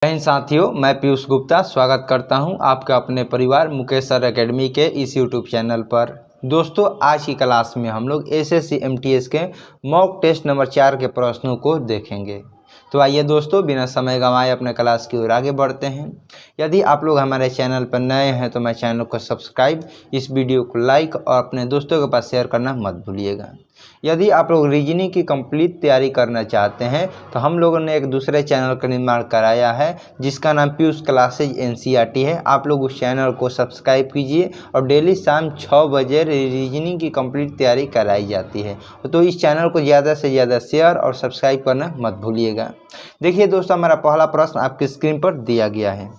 जय हिंद साथियों, मैं पीयूष गुप्ता स्वागत करता हूं आपके अपने परिवार मुकेश सर एकेडमी के इस यूट्यूब चैनल पर। दोस्तों, आज की क्लास में हम लोग एसएससी एमटीएस के मॉक टेस्ट नंबर 4 के प्रश्नों को देखेंगे। तो आइए दोस्तों, बिना समय गंवाए अपने क्लास की ओर आगे बढ़ते हैं। यदि आप लोग हमारे चैनल पर नए हैं तो मैं चैनल को सब्सक्राइब, इस वीडियो को लाइक और अपने दोस्तों के पास शेयर करना मत भूलिएगा। यदि आप लोग रीजनिंग की कंप्लीट तैयारी करना चाहते हैं तो हम लोगों ने एक दूसरे चैनल का निर्माण कराया है जिसका नाम पीयूष क्लासेज एनसीईआरटी है। आप लोग उस चैनल को सब्सक्राइब कीजिए और डेली शाम 6 बजे रीजनिंग की कंप्लीट तैयारी कराई जाती है। तो इस चैनल को ज़्यादा से ज़्यादा शेयर और सब्सक्राइब करना मत भूलिएगा। देखिए दोस्तों, हमारा पहला प्रश्न आपकी स्क्रीन पर दिया गया है।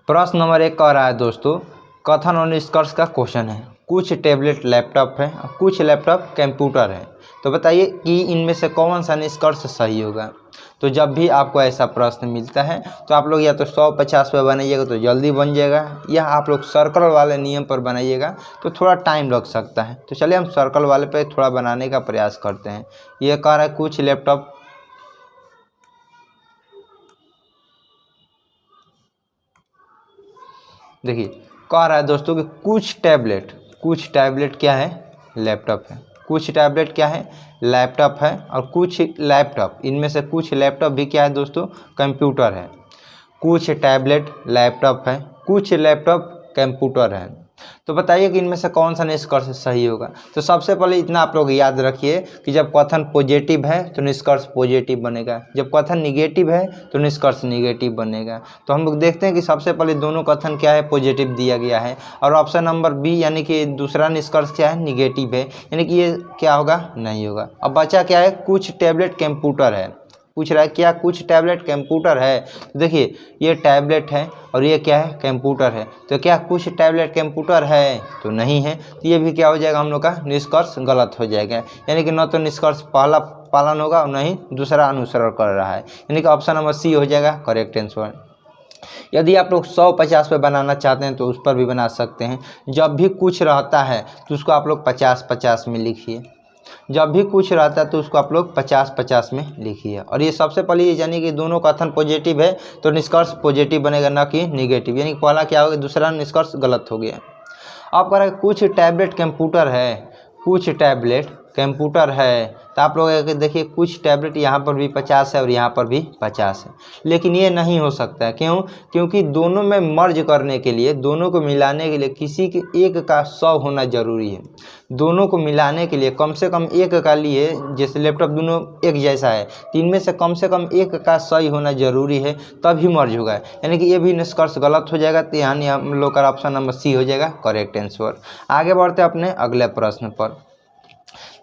प्रश्न नंबर 1 कह रहा है दोस्तों, कथन और निष्कर्ष का क्वेश्चन है। कुछ टैबलेट लैपटॉप है और कुछ लैपटॉप कंप्यूटर है, तो बताइए कि इनमें से कौन सा निष्कर्ष सही होगा। तो जब भी आपको ऐसा प्रश्न मिलता है तो आप लोग या तो 100-50 पे बनाइएगा तो जल्दी बन जाएगा, या आप लोग सर्कल वाले नियम पर बनाइएगा तो थोड़ा टाइम लग सकता है। तो चलिए हम सर्कल वाले पे थोड़ा बनाने का प्रयास करते हैं। ये कह रहा है कुछ लैपटॉप, देखिए कह रहा है दोस्तों कि कुछ टैबलेट क्या है, लैपटॉप है। कुछ टैबलेट क्या है, लैपटॉप है। और कुछ लैपटॉप, इनमें से कुछ लैपटॉप भी क्या है दोस्तों, कंप्यूटर है। कुछ टैबलेट लैपटॉप है, कुछ लैपटॉप कंप्यूटर है। तो बताइए कि इनमें से कौन सा निष्कर्ष सही होगा। तो सबसे पहले इतना आप लोग याद रखिए कि जब कथन पॉजिटिव है तो निष्कर्ष पॉजिटिव बनेगा, जब कथन निगेटिव है तो निष्कर्ष निगेटिव बनेगा। तो हम लोग देखते हैं कि सबसे पहले दोनों कथन क्या है, पॉजिटिव दिया गया है, और ऑप्शन नंबर बी यानी कि दूसरा निष्कर्ष क्या है, निगेटिव है, यानी कि ये क्या होगा, नहीं होगा। अब बचा क्या है, कुछ टैबलेट कंप्यूटर है। पूछ रहा है क्या कुछ टैबलेट कंप्यूटर है। तो देखिए ये टैबलेट है और ये क्या है, कंप्यूटर है। तो क्या कुछ टैबलेट कंप्यूटर है, तो नहीं है। तो ये भी क्या हो जाएगा, हम लोग का निष्कर्ष गलत हो जाएगा, यानी कि न तो निष्कर्ष पहला पालन होगा और न ही दूसरा अनुसरण कर रहा है, यानी कि ऑप्शन नंबर सी हो जाएगा करेक्ट आंसर। यदि आप लोग 100-50 पे बनाना चाहते हैं तो उस पर भी बना सकते हैं। जब भी कुछ रहता है तो उसको आप लोग 50-50 में लिखिए। जब भी कुछ रहता है तो उसको आप लोग 50-50 में लिखिए। और ये सबसे पहले ये जानिए कि दोनों कथन पॉजिटिव है तो निष्कर्ष पॉजिटिव बनेगा, ना कि निगेटिव, यानी पहला क्या होगा, दूसरा निष्कर्ष गलत हो गया। अब कह रहा है कुछ टैबलेट कंप्यूटर है, कुछ टैबलेट कंप्यूटर है। तो आप लोग देखिए कुछ टैबलेट यहाँ पर भी 50 है और यहाँ पर भी 50 है, लेकिन ये नहीं हो सकता है। क्यों? क्योंकि दोनों में मर्ज करने के लिए, दोनों को मिलाने के लिए किसी के एक का 100 होना जरूरी है। दोनों को मिलाने के लिए कम से कम एक का लिए, जैसे लैपटॉप दोनों एक जैसा है तो इनमें से कम एक का 100 होना जरूरी है, तभी मर्ज होगा, यानी कि ये भी निष्कर्ष गलत हो जाएगा। तो यानी हम लोग का ऑप्शन नंबर सी हो जाएगा करेक्ट आंसर। आगे बढ़ते हैं अपने अगले प्रश्न पर।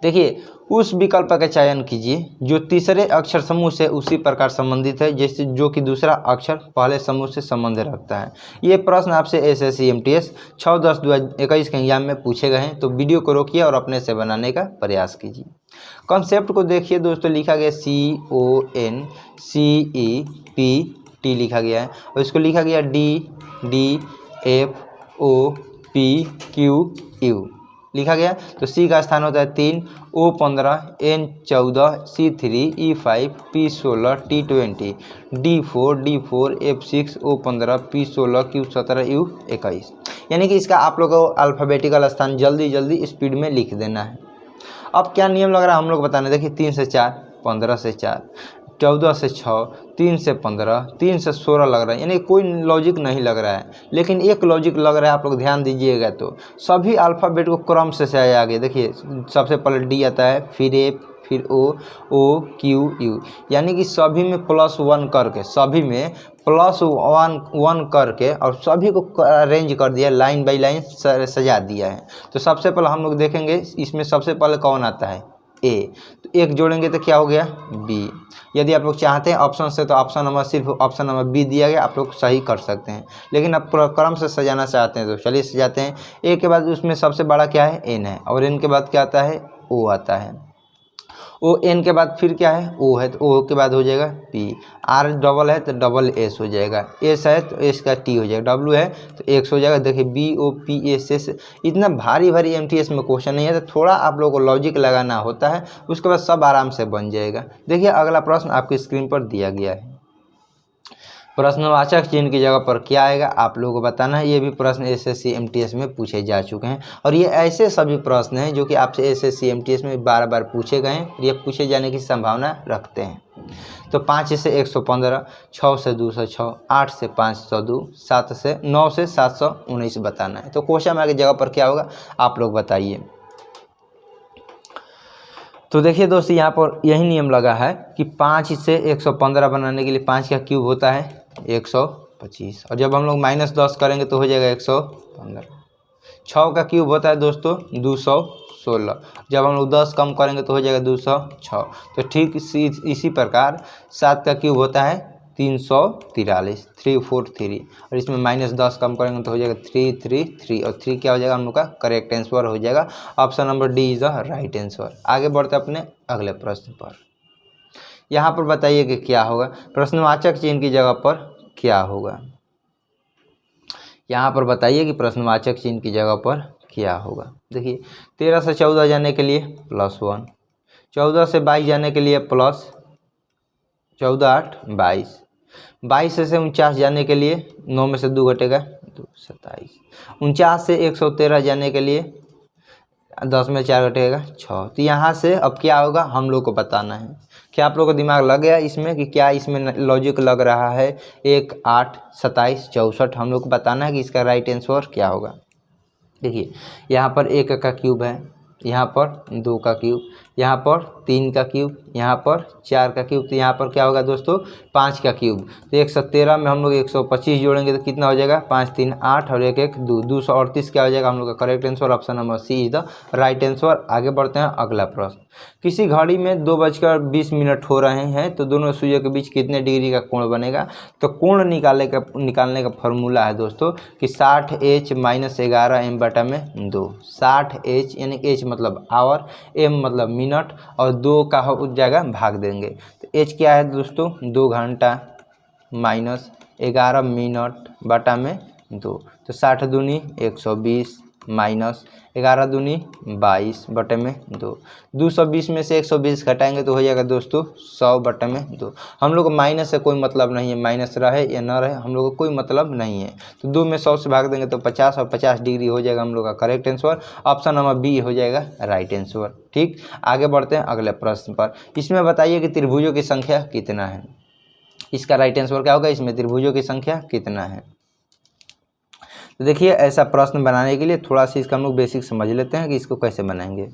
देखिए उस विकल्प का चयन कीजिए जो तीसरे अक्षर समूह से उसी प्रकार संबंधित है जैसे जो कि दूसरा अक्षर पहले समूह से संबंध रखता है। ये प्रश्न आपसे एसएससी एमटीएस 6/10/2021 के एग्जाम में पूछे गए हैं। तो वीडियो को रोकिए और अपने से बनाने का प्रयास कीजिए। कॉन्सेप्ट को देखिए दोस्तों, लिखा गया CONCEPT लिखा गया है, और इसको लिखा गया DDFOPQU लिखा गया। तो सी का स्थान होता है 3, O15, N14, C3, E5, P16, T20, D4, F6, O15, P16, Q17, U21, यानी कि इसका आप लोगों को अल्फ़ाबेटिकल स्थान जल्दी जल्दी स्पीड में लिख देना है। अब क्या नियम लग रहा है हम लोग बताने, देखिए 3 से 4, 15 से 4, 14 से 6, 3 से 15, 3 से 16 लग रहा है, यानी कोई लॉजिक नहीं लग रहा है, लेकिन एक लॉजिक लग रहा है। आप लोग ध्यान दीजिएगा तो सभी अल्फ़ाबेट को क्रम से आगे देखिए, सबसे पहले डी आता है, फिर ए, फिर O, Q, U, यानी कि सभी में +1 करके, सभी में +1 करके और सभी को अरेंज कर दिया, लाइन बाई लाइन सजा दिया है। तो सबसे पहले हम लोग देखेंगे इसमें सबसे पहले कौन आता है, ए। तो एक जोड़ेंगे तो क्या हो गया, बी। यदि आप लोग चाहते हैं ऑप्शन से तो ऑप्शन नंबर सिर्फ ऑप्शन नंबर बी दिया गया, आप लोग सही कर सकते हैं। लेकिन आप क्रम से सजाना चाहते हैं तो चलिए सजाते हैं। ए के बाद उसमें सबसे बड़ा क्या है, एन है, और एन के बाद क्या आता है, ओ आता है। ओ एन के बाद फिर क्या है, ओ है तो ओ के बाद हो जाएगा पी, आर डबल है तो डबल एस हो जाएगा, एस है तो एस का टी हो जाएगा, डब्ल्यू है तो एक्स हो जाएगा। देखिए B O P S S, इतना भारी भारी एमटीएस में क्वेश्चन नहीं है, तो थोड़ा आप लोगों को लॉजिक लगाना होता है, उसके बाद सब आराम से बन जाएगा। देखिए अगला प्रश्न आपकी स्क्रीन पर दिया गया है, प्रश्नवाचक चिन्ह की जगह पर क्या आएगा आप लोगों को बताना है। ये भी प्रश्न एसएससी एमटीएस में पूछे जा चुके हैं, और ये ऐसे सभी प्रश्न हैं जो कि आपसे एसएससी एमटीएस में बार बार पूछे गए हैं, ये पूछे जाने की संभावना रखते हैं। तो 5 से 115, 6 से 206, 8 से 502, 7 से 9 से 719 बताना है। तो क्वेश्चन मार्क की जगह पर क्या होगा आप लोग बताइए। तो देखिए दोस्तों यहाँ पर यही नियम लगा है कि 5 से 115 बनाने के लिए 5 का क्यूब होता है 125, और जब हम लोग -10 करेंगे तो हो जाएगा 115। 6 का क्यूब होता है दोस्तों 216, जब हम लोग 10 कम करेंगे तो हो जाएगा 206। तो ठीक इसी प्रकार 7 का क्यूब होता है 343, 343, और इसमें -10 कम करेंगे तो हो जाएगा 333, और 3 क्या हो जाएगा हम लोग का करेक्ट आंसर हो जाएगा। Option number D is the right answer. आगे बढ़ते अपने अगले प्रश्न पर। यहाँ पर बताइए कि क्या होगा, प्रश्नवाचक चिन्ह की जगह पर क्या होगा। यहाँ पर बताइए कि प्रश्नवाचक चिन्ह की जगह पर क्या होगा। देखिए 13 से 14 जाने के लिए +1, 14 से 22 जाने के लिए प्लस 14 8 22, 22 से 49 जाने के लिए 9 में से 2 घटेगा 2 27, 49 से 113 जाने के लिए 10 में 4 घटेगा 6। तो यहाँ से अब क्या होगा हम लोग को बताना है। क्या आप लोग को दिमाग लग गया इसमें कि क्या इसमें लॉजिक लग रहा है। 1 8 27 64 हम लोग को बताना है कि इसका राइट आंसर क्या होगा। देखिए यहाँ पर 1 का क्यूब है, यहाँ पर 2 का क्यूब, यहाँ पर 3 का क्यूब, यहाँ पर 4 का क्यूब, तो यहाँ पर क्या होगा दोस्तों 5 का क्यूब। तो 113 में हम लोग 125 जोड़ेंगे तो कितना हो जाएगा 5 3 8 और 1 1 2, 238 क्या हो जाएगा हम लोग का correct answer. Option number C is the right answer. आगे बढ़ते हैं अगला प्रश्न। किसी घड़ी में 2:20 हो रहे हैं तो दोनों सुइयों के बीच कितने डिग्री का कोण बनेगा। तो कोण निकालने का फॉर्मूला है दोस्तों कि 60h - 11m/2। 60h यानी h मतलब आवर, m मतलब मिनट, और 2 का हो जाएगा भाग देंगे। तो h क्या है दोस्तों 2 घंटा माइनस 11 मिनट बटा में 2, तो 60 दूनी 120 माइनस 11 दूनी 22 बटे में 2। 220 में से 120 घटाएंगे तो हो जाएगा दोस्तों 100 बटे में 2। हम लोग को माइनस से कोई मतलब नहीं है, माइनस रहे या ना रहे हम लोग को कोई मतलब नहीं है। तो 2 में 100 से भाग देंगे तो 50, और 50 डिग्री हो जाएगा हम लोग का correct answer. Option number B हो जाएगा राइट आंसर। ठीक, आगे बढ़ते हैं अगले प्रश्न पर। इसमें बताइए कि त्रिभुजों की संख्या कितना है। इसका राइट आंसर क्या होगा, इसमें त्रिभुजों की संख्या कितना है। तो देखिए ऐसा प्रश्न बनाने के लिए थोड़ा सा इसका हम लोग बेसिक समझ लेते हैं कि इसको कैसे बनाएंगे।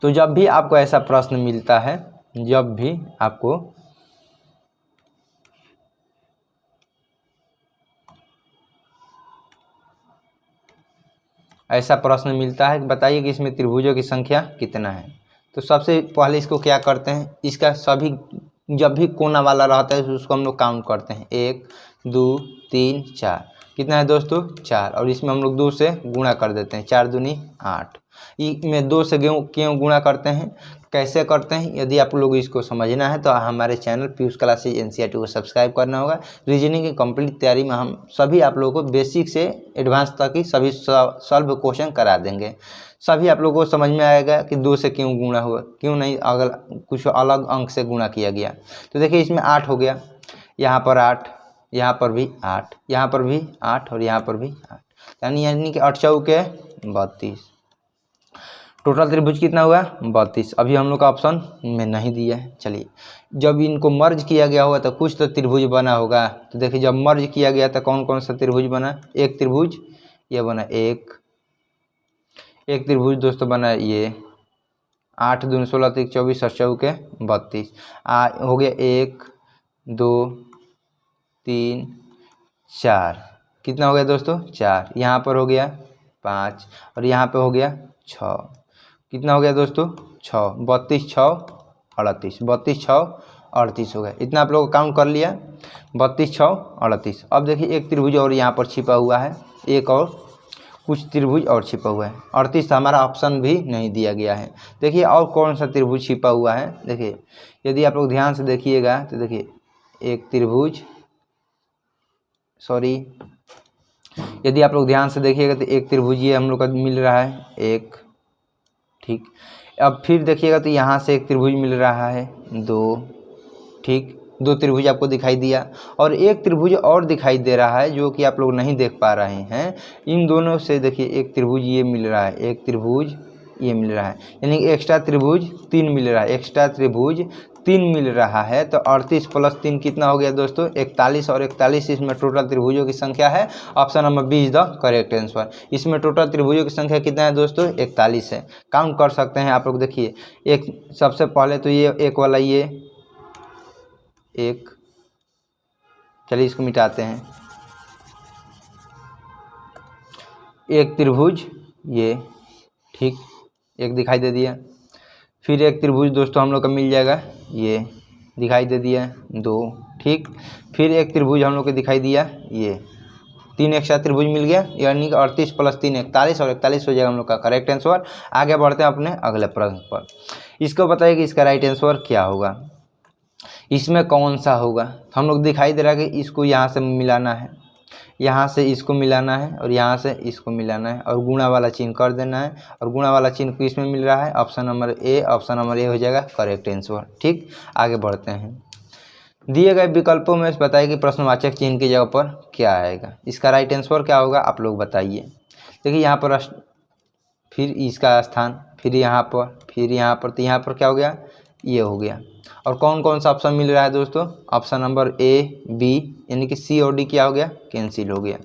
तो जब भी आपको ऐसा प्रश्न मिलता है, जब भी आपको ऐसा प्रश्न मिलता है कि बताइए कि इसमें त्रिभुजों की संख्या कितना है, तो सबसे पहले इसको क्या करते हैं, इसका सभी जब भी कोना वाला रहता है उसको हम लोग काउंट करते हैं। 1 2 3 4, कितना है दोस्तों 4, और इसमें हम लोग 2 से गुणा कर देते हैं। 4 दूनी 8। में 2 से क्यों गुणा करते हैं, कैसे करते हैं, यदि आप लोग इसको समझना है तो हमारे चैनल पीयूष क्लासेज एनसीईआरटी को सब्सक्राइब करना होगा। रीजनिंग की कंप्लीट तैयारी में हम सभी आप लोगों को बेसिक से एडवांस तक की सभी सॉल्व क्वेश्चन करा देंगे। सभी आप लोगों को समझ में आएगा कि 2 से क्यों गुणा हुआ, क्यों नहीं अगर कुछ अलग अंक से गुणा किया गया। तो देखिए इसमें 8 हो गया, यहाँ पर 8, यहाँ पर भी 8, यहाँ पर भी 8 और यहाँ पर भी 8, यानी कि 8 चौके 32। टोटल त्रिभुज कितना हुआ 32। अभी हम लोग का ऑप्शन में नहीं दिया है। चलिए जब इनको मर्ज किया गया होगा तो कुछ तो त्रिभुज बना होगा। तो देखिए जब मर्ज किया गया तो कौन कौन सा त्रिभुज बना, एक त्रिभुज ये बना, एक त्रिभुज दोस्तों बना ये 8 दूनी 16 3 24 और चौके 32 हो गया। 1 2 3 4, कितना हो गया दोस्तों 4, यहाँ पर हो गया 5 और यहाँ पे हो गया 6, कितना हो गया दोस्तों 6, 32 6 38, 32 6 38 हो गया। इतना आप लोग काउंट कर लिया 32 6 38। अब देखिए एक त्रिभुज और यहाँ पर छिपा हुआ है, एक और कुछ त्रिभुज और छिपा हुआ है। 38 हमारा ऑप्शन भी नहीं दिया गया है। देखिए और कौन सा त्रिभुज छिपा हुआ है। देखिए यदि आप लोग ध्यान से देखिएगा तो देखिए एक त्रिभुज, सॉरी, यदि आप लोग ध्यान से देखिएगा तो एक त्रिभुज ये हम लोग का मिल रहा है एक, ठीक। अब फिर देखिएगा तो यहाँ से एक त्रिभुज मिल रहा है 2, ठीक, 2 त्रिभुज आपको दिखाई दिया और एक त्रिभुज और दिखाई दे रहा है जो कि आप लोग नहीं देख पा रहे हैं। इन दोनों से देखिए एक त्रिभुज ये मिल रहा है, एक त्रिभुज ये मिल रहा है, यानी एक्स्ट्रा त्रिभुज 3 मिल रहा है, एक्स्ट्रा त्रिभुज 3 मिल रहा है। तो 38 + 3 कितना हो गया दोस्तों 41, और 41 इसमें टोटल त्रिभुजों की संख्या है। Option number B is the correct answer. इसमें टोटल त्रिभुजों की संख्या कितना है दोस्तों 41 है। काउंट कर सकते हैं आप लोग। देखिए एक सबसे पहले तो ये एक वाला ये एक, चलिए इसको मिटाते हैं, एक त्रिभुज ये, ठीक, एक दिखाई दे दिया। फिर एक त्रिभुज दोस्तों हम लोग का मिल जाएगा ये, दिखाई दे दिया 2, ठीक। फिर एक त्रिभुज हम लोग को दिखाई दिया ये, 3 एक्स्ट्रा त्रिभुज मिल गया, यानी कि 38 + 3 41, और 41 हो जाएगा हम लोग का करेक्ट आंसर। आगे बढ़ते हैं अपने अगले प्रश्न पर। इसको बताइए कि इसका राइट आंसर क्या होगा, इसमें कौन सा होगा। हम लोग दिखाई दे रहा है कि इसको यहाँ से मिलाना है, यहाँ से इसको मिलाना है, और यहाँ से इसको मिलाना है, और गुणा वाला चिन्ह कर देना है, और गुणा वाला चिन्ह किस में मिल रहा है option number A. Option number A हो जाएगा करेक्ट आंसर, ठीक। आगे बढ़ते हैं। दिए गए विकल्पों में बताइए कि प्रश्नवाचक चिन्ह की जगह पर क्या आएगा। इसका राइट आंसर क्या होगा आप लोग बताइए। देखिए यहाँ पर फिर इसका स्थान, फिर यहाँ पर, फिर यहाँ पर, तो यहाँ पर क्या हो गया ये हो गया। और कौन कौन सा ऑप्शन मिल रहा है दोस्तों ऑप्शन नंबर ए बी, यानी कि सी और डी क्या हो गया कैंसिल हो गया,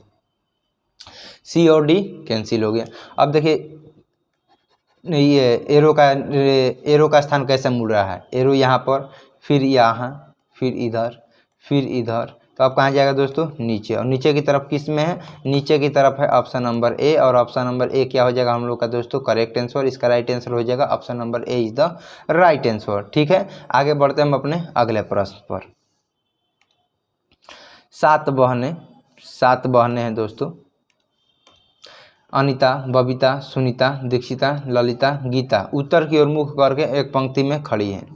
सी और डी कैंसिल हो गया। अब देखिए ये एरो का स्थान कैसे मुड़ रहा है, एरो यहाँ पर, फिर यहाँ, फिर इधर, फिर इधर, तो अब कहाँ जाएगा दोस्तों नीचे, और नीचे की तरफ किस में है, नीचे की तरफ है ऑप्शन नंबर ए, और ऑप्शन नंबर ए क्या हो जाएगा हम लोग का दोस्तों करेक्ट आंसर। इसका राइट आंसर हो जाएगा option number A is the right answer, ठीक है। आगे बढ़ते हैं हम अपने अगले प्रश्न पर। 7 बहनें हैं दोस्तों, अनिता, बबीता, सुनीता, दीक्षिता, ललिता, गीता उत्तर की ओर मुख करके एक पंक्ति में खड़ी है।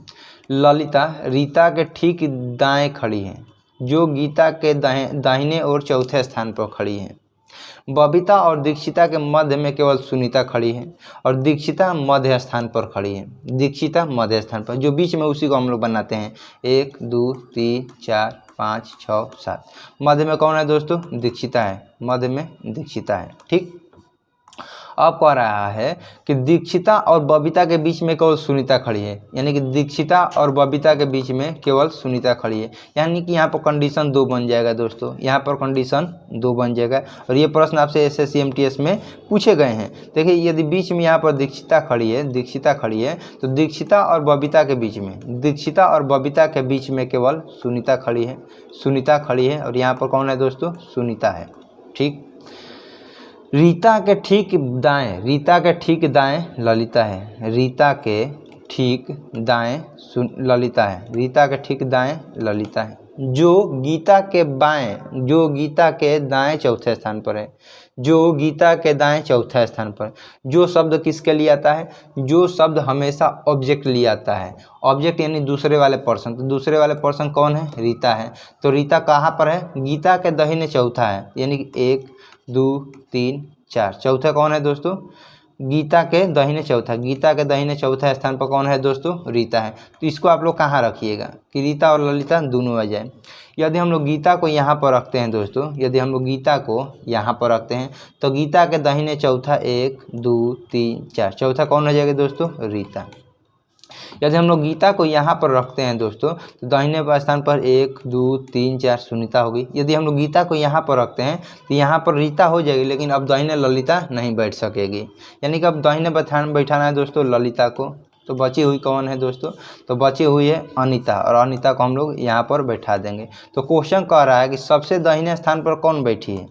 ललिता रीता के ठीक दाएं खड़ी है, जो गीता के दाहिने ओर चौथे स्थान पर खड़ी है। बबीता और दीक्षिता के मध्य में केवल सुनीता खड़ी है, और दीक्षिता मध्य स्थान पर खड़ी है। दीक्षिता मध्य स्थान पर, जो बीच में उसी को हम लोग बनाते हैं 1 2 3 4 5 6 7। मध्य में कौन है दोस्तों दीक्षिता है, मध्य में दीक्षिता है, ठीक। अब कह रहा है कि दीक्षिता और बबीता के बीच में केवल सुनीता खड़ी है, यानी कि दीक्षिता और बबीता के बीच में केवल सुनीता खड़ी है, यानी कि यहाँ पर कंडीशन 2 बन जाएगा दोस्तों, यहाँ पर कंडीशन 2 बन जाएगा। और ये प्रश्न आपसे SSC MTS में पूछे गए हैं। देखिए यदि बीच में यहाँ पर दीक्षिता खड़ी है, तो दीक्षिता और बबीता के बीच में, दीक्षिता और बबीता के बीच में केवल सुनीता खड़ी है, और यहाँ पर कौन है दोस्तों सुनीता है, ठीक। रीता के ठीक दाएं ललिता है, रीता के ठीक दाएं ललिता है, जो गीता के दाएं चौथे स्थान पर है, जो शब्द किसके लिए आता है, जो शब्द हमेशा ऑब्जेक्ट लिए आता है, ऑब्जेक्ट यानी दूसरे वाले पर्सन, तो दूसरे वाले पर्सन कौन है रीता है। तो रीता कहाँ पर है, गीता के दाहिने चौथा है, यानी कि 1 2 3 4, चौथा कौन है दोस्तों गीता के दाहिने चौथा स्थान पर कौन है दोस्तों रीता है। तो इसको आप लोग कहाँ रखिएगा कि रीता और ललिता दोनों आ जाए। यदि हम लोग गीता को यहाँ पर रखते हैं दोस्तों, तो गीता के दाहिने चौथा 1 2 3 4, चौथा कौन हो जाएगा दोस्तों रीता। यदि हम लोग गीता को यहाँ पर रखते हैं दोस्तों, तो दाहिने स्थान पर 1 2 3 4 सुनीता होगी। यदि हम लोग गीता को यहाँ पर रखते हैं तो यहाँ पर रीता हो जाएगी, लेकिन अब दाहिने ललिता नहीं बैठ सकेगी, यानी कि अब दाहिने बैठाना है दोस्तों ललिता को। तो बची हुई कौन है दोस्तों, तो बची हुई है अनीता, और अनीता को हम लोग यहाँ पर बैठा देंगे। तो क्वेश्चन कह रहा है कि सबसे दाहिने स्थान पर कौन बैठी है,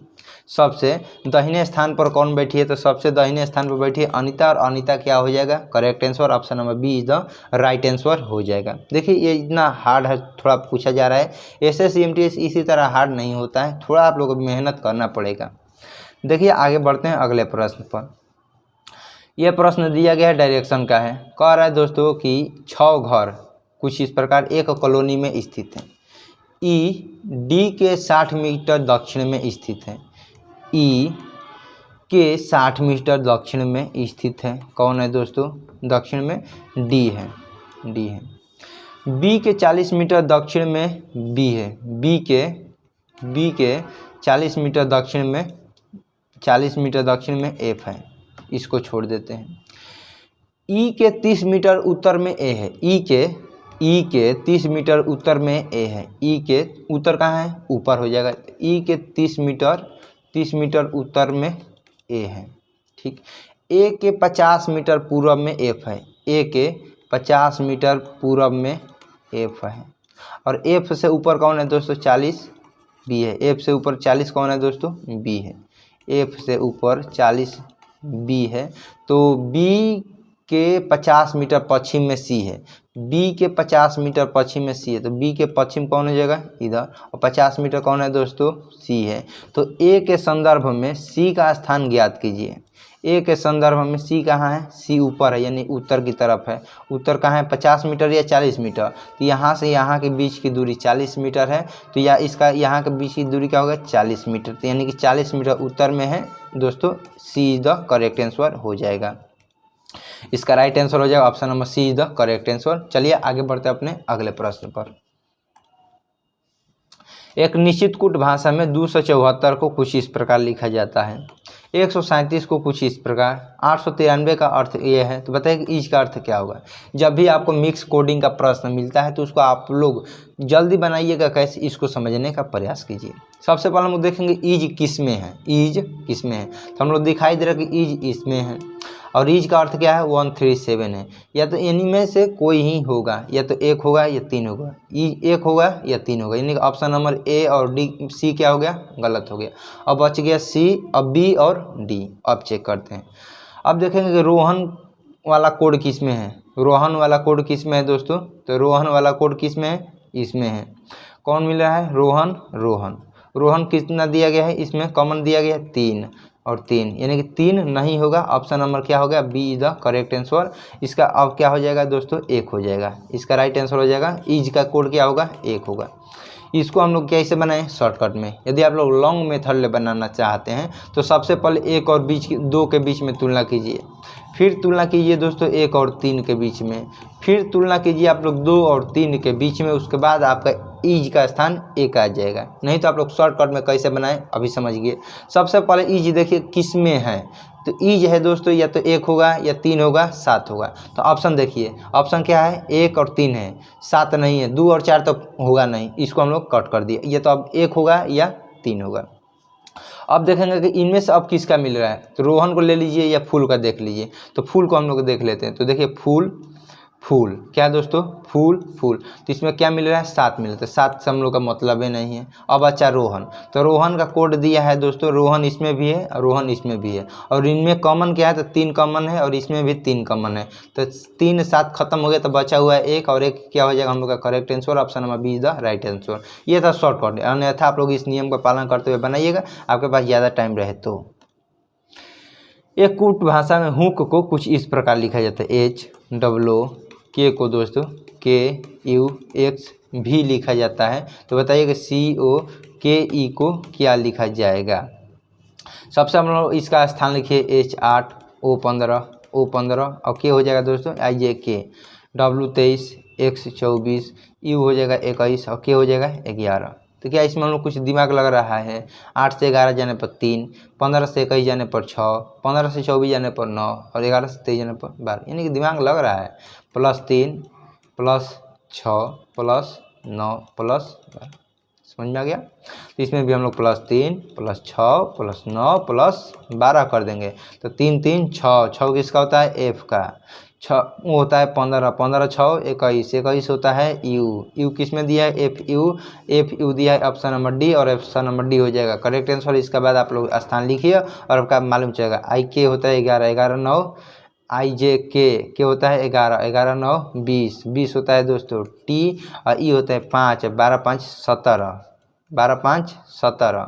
तो सबसे दाहिने स्थान पर बैठी है अनीता, और अनीता क्या हो जाएगा correct answer. Option number B is the right answer हो जाएगा। देखिए ये इतना हार्ड है, थोड़ा पूछा जा रहा है। SSC MTS इसी तरह हार्ड नहीं होता है, थोड़ा आप लोगों को मेहनत करना पड़ेगा। देखिए आगे बढ़ते हैं अगले प्रश्न पर। यह प्रश्न दिया गया है डायरेक्शन का है। कह रहा है दोस्तों कि 6 घर कुछ इस प्रकार एक कॉलोनी में स्थित है। ई डी के 60 मीटर दक्षिण में स्थित है। ई के 60 मीटर दक्षिण में स्थित है। कौन है दोस्तों? दक्षिण में डी है, डी है। बी के 40 मीटर दक्षिण में बी है। बी के 40 मीटर दक्षिण में एफ है। इसको छोड़ देते हैं। ई के 30 मीटर उत्तर में ए है। ई के 30 मीटर उत्तर में ए है। ई के उत्तर कहाँ है? ऊपर हो जाएगा। ई के 30 मीटर उत्तर में ए है। ठीक। ए के 50 मीटर पूर्व में एफ है। ए के 50 मीटर पूर्व में एफ है। और एफ से ऊपर कौन है दोस्तों? 40 बी है। एफ से ऊपर 40 कौन है दोस्तों? बी है। एफ से ऊपर 40 बी है। तो बी के 50 मीटर पश्चिम में सी है। बी के 50 मीटर पश्चिम में सी है। तो बी के पश्चिम कौन हो जाएगा? इधर। और 50 मीटर कौन है दोस्तों? सी है। तो ए के संदर्भ में सी का स्थान ज्ञात कीजिए। ए के संदर्भ में सी कहाँ है? सी ऊपर है, यानी उत्तर की तरफ है। उत्तर कहाँ है? 50 मीटर या 40 मीटर? तो यहाँ से यहाँ के बीच की दूरी 40 मीटर है। तो या इसका यहाँ के बीच की दूरी क्या होगा? 40 मीटर। तो यानी कि 40 मीटर उत्तर में है दोस्तों। C is the correct answer हो जाएगा। इसका राइट आंसर हो जाएगा option number C is the correct answer. चलिए आगे बढ़ते हैं अपने अगले प्रश्न पर। एक निश्चित कूट भाषा में 274 को कुछ इस प्रकार लिखा जाता है। 137 को कुछ इस प्रकार। 893 का अर्थ ये है। तो बताइए कि ईज का अर्थ क्या होगा? जब भी आपको मिक्स कोडिंग का प्रश्न मिलता है तो उसको आप लोग जल्दी बनाइएगा, कैसे इसको समझने का प्रयास कीजिए। सबसे पहले हम लोग देखेंगे ईज किस में है। ईज किस में है? तो हम लोग दिखाई दे रहा है कि ईज इसमें है। और ईज का अर्थ क्या है? 137 है। या तो इनमें से कोई ही होगा, या तो एक होगा या तीन होगा। ईज एक होगा या तीन होगा, यानी कि ऑप्शन नंबर ए और डी सी क्या हो गया? गलत हो गया। अब बच गया सी, अब बी और डी। अब चेक करते हैं। अब देखेंगे कि रोहन वाला कोड किस में है। रोहन वाला कोड किस में है दोस्तों? तो रोहन वाला कोड किस में है? इसमें है। कौन मिल रहा है? रोहन कितना दिया गया है? इसमें कॉमन दिया गया है 3 और 3, यानी कि 3 नहीं होगा। ऑप्शन नंबर क्या हो गया? B is the correct answer. इसका अब क्या हो जाएगा दोस्तों? 1 हो जाएगा। इसका राइट आंसर हो जाएगा। ईज का कोड क्या होगा? 1 होगा। इसको हम लोग कैसे बनाएं? शॉर्टकट में। यदि आप लोग लॉन्ग मेथड बनाना चाहते हैं तो सबसे पहले 1 और 2 के बीच में तुलना कीजिए। फिर तुलना कीजिए दोस्तों 1 और 3 के बीच में। फिर तुलना कीजिए आप लोग 2 और 3 के बीच में। उसके बाद आपका ईज का स्थान 1 आ जाएगा। नहीं तो आप लोग शॉर्टकट में कैसे बनाएं अभी समझिए। सबसे पहले ईज देखिए किस में है। तो ईज है दोस्तों, या तो 1 होगा या 3 होगा 7 होगा। तो ऑप्शन देखिए, ऑप्शन क्या है? 1 और 3 है, 7 नहीं है। 2 और 4 तो होगा नहीं, इसको हम लोग कट कर दिए। ये तो अब 1 होगा या 3 होगा। अब देखेंगे कि इनमें से अब किसका मिल रहा है। तो रोहन को ले लीजिए या फूल का देख लीजिए। तो फूल को हम लोग देख लेते हैं। तो देखिए फूल क्या दोस्तों? फूल। तो इसमें क्या मिल रहा है? 7 मिल रहा है। 7 से हम लोग का मतलब ही नहीं है। अब अच्छा रोहन, तो रोहन का कोड दिया है दोस्तों। रोहन इसमें भी है और रोहन इसमें भी है। और इनमें कॉमन क्या है? तो 3 कॉमन है और इसमें भी 3 कॉमन है। तो 3 7 खत्म हो गया, तो बचा हुआ है 1, और 1 क्या हो जाएगा हम लोग का correct answer. Option number B is the right answer. ये था शॉर्टकट। अन्यथा आप लोग इस नियम का पालन करते हुए बनाइएगा, आपके पास ज़्यादा टाइम रहे तो। एक कूट भाषा में हुक को कुछ इस प्रकार लिखा जाता है। HW के को दोस्तों KUX भी लिखा जाता है। तो बताइए कि COKE को क्या लिखा जाएगा। सबसे हम लोग इसका स्थान लिखिए H8 O15 और के हो जाएगा दोस्तों IJK। W23 X24 U हो जाएगा 21 और के हो जाएगा 11। तो क्या इसमें हम लोग कुछ दिमाग लग रहा है? 8 से 11 जाने पर 3, 15 से 21 जाने पर 6, 15 से 24 जाने पर 9 और 11 से 23 जाने पर 12, यानी कि दिमाग लग रहा है। +3 +6 +9 +12 समझ में आ गया। तो इसमें भी हम लोग +3 +6 +9 +12 कर देंगे। तो 3 3 6 किसका होता है? F का। 6 वो होता है 15 15 6 21 होता है U किस में दिया है? FU दिया है ऑप्शन नंबर डी, और ऑप्शन नंबर डी हो जाएगा करेक्ट आंसर। इसके बाद आप लोग स्थान लिखिए और आपका मालूम चलेगा। IK होता है 11 11 9, IJK होता है 11 11 9 20 होता है दोस्तों T, और E होता है 5 12 5 17 12 5 17।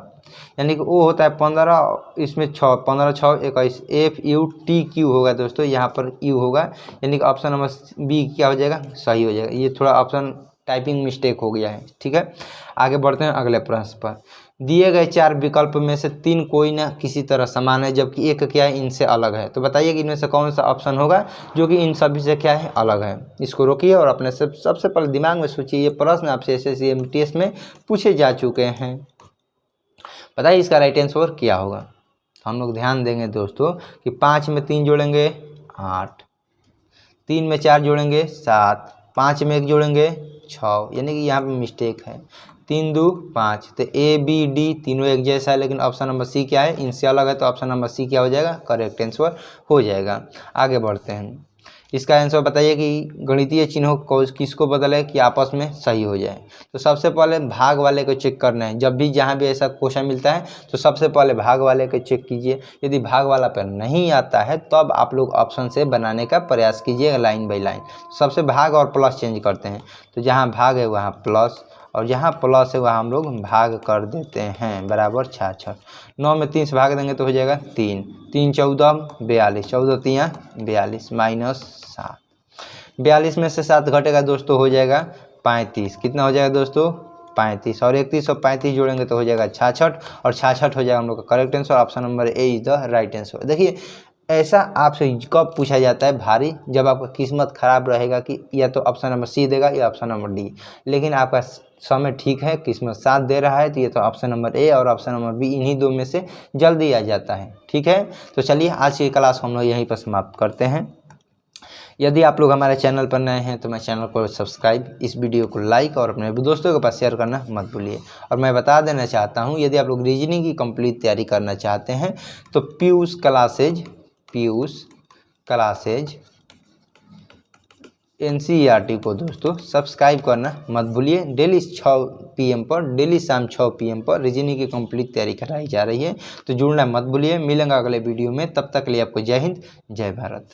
यानी कि ओ होता है 15, इसमें 6, 15 6 21, FUTQ होगा दोस्तों, यहाँ पर यू होगा, यानी कि ऑप्शन नंबर बी क्या हो जाएगा, सही हो जाएगा। ये थोड़ा ऑप्शन टाइपिंग मिस्टेक हो गया है, ठीक है। आगे बढ़ते हैं अगले प्रश्न पर। दिए गए 4 विकल्प में से 3 कोई ना किसी तरह समान है, जबकि एक क्या है, इनसे अलग है। तो बताइए कि इनमें से कौन सा ऑप्शन होगा जो कि इन सभी से क्या है, अलग है। इसको रोकिए और अपने सबसे पहले दिमाग में सोचिए, ये प्रश्न आपसे SSC MTS में पूछे जा चुके हैं। बताइए इसका राइट आंसर क्या होगा। हम लोग ध्यान देंगे दोस्तों कि 5 में 3 जोड़ेंगे 8, 3 में 4 जोड़ेंगे 7, 5 में 1 जोड़ेंगे 6, यानी कि यहाँ पे मिस्टेक है। 3 2 5, तो ABD तीनों एक जैसा है, लेकिन ऑप्शन नंबर सी क्या है, इनसे अलग है, तो ऑप्शन नंबर सी क्या हो जाएगा, करेक्ट आंसर हो जाएगा। आगे बढ़ते हैं। इसका आंसर बताइए कि गणितीय चिन्हों को किसको बदले कि आपस में सही हो जाए। तो सबसे पहले भाग वाले को चेक करना है। जब भी जहाँ भी ऐसा क्वेश्चन मिलता है तो सबसे पहले भाग वाले को चेक कीजिए। यदि भाग वाला पर नहीं आता है तब आप लोग ऑप्शन से बनाने का प्रयास कीजिएगा लाइन बाई लाइन। सबसे भाग और प्लस चेंज करते हैं, तो जहाँ भाग है वहाँ प्लस, और जहाँ प्लस है वहाँ हम लोग भाग कर देते हैं, बराबर 66। 9 में 3 से भाग देंगे तो हो जाएगा 3, 3 14 42, 14 3 42 माइनस 7, 42 में से 7 घटेगा दोस्तों, हो जाएगा 35। कितना हो जाएगा दोस्तों, 35, और 31 और 35 जोड़ेंगे तो हो जाएगा 66, और 66 हो जाएगा हम लोग का correct answer. Option number A is the right answer. देखिए ऐसा आपसे कब पूछा जाता है भारी, जब आपका किस्मत खराब रहेगा कि या तो ऑप्शन नंबर सी देगा या ऑप्शन नंबर डी, लेकिन आपका समय ठीक है, किस्मत साथ दे रहा है, तो ये तो ऑप्शन नंबर ए और ऑप्शन नंबर बी इन्हीं दो में से जल्दी आ जाता है, ठीक है। तो चलिए आज की क्लास हम लोग यहीं पर समाप्त करते हैं। यदि आप लोग हमारे चैनल पर नए हैं तो मैं चैनल को सब्सक्राइब, इस वीडियो को लाइक और अपने दोस्तों के पास शेयर करना मत भूलिए। और मैं बता देना चाहता हूं, यदि आप लोग रीजनिंग की कंप्लीट तैयारी करना चाहते हैं तो पीयूष क्लासेज NCERT को दोस्तों सब्सक्राइब करना मत भूलिए। डेली 6 PM पर, डेली शाम 6 PM पर रीजनिंग की कंप्लीट तैयारी कराई जा रही है, तो जुड़ना मत भूलिए। मिलेंगे अगले वीडियो में, तब तक के लिए आपको जय हिंद जय भारत।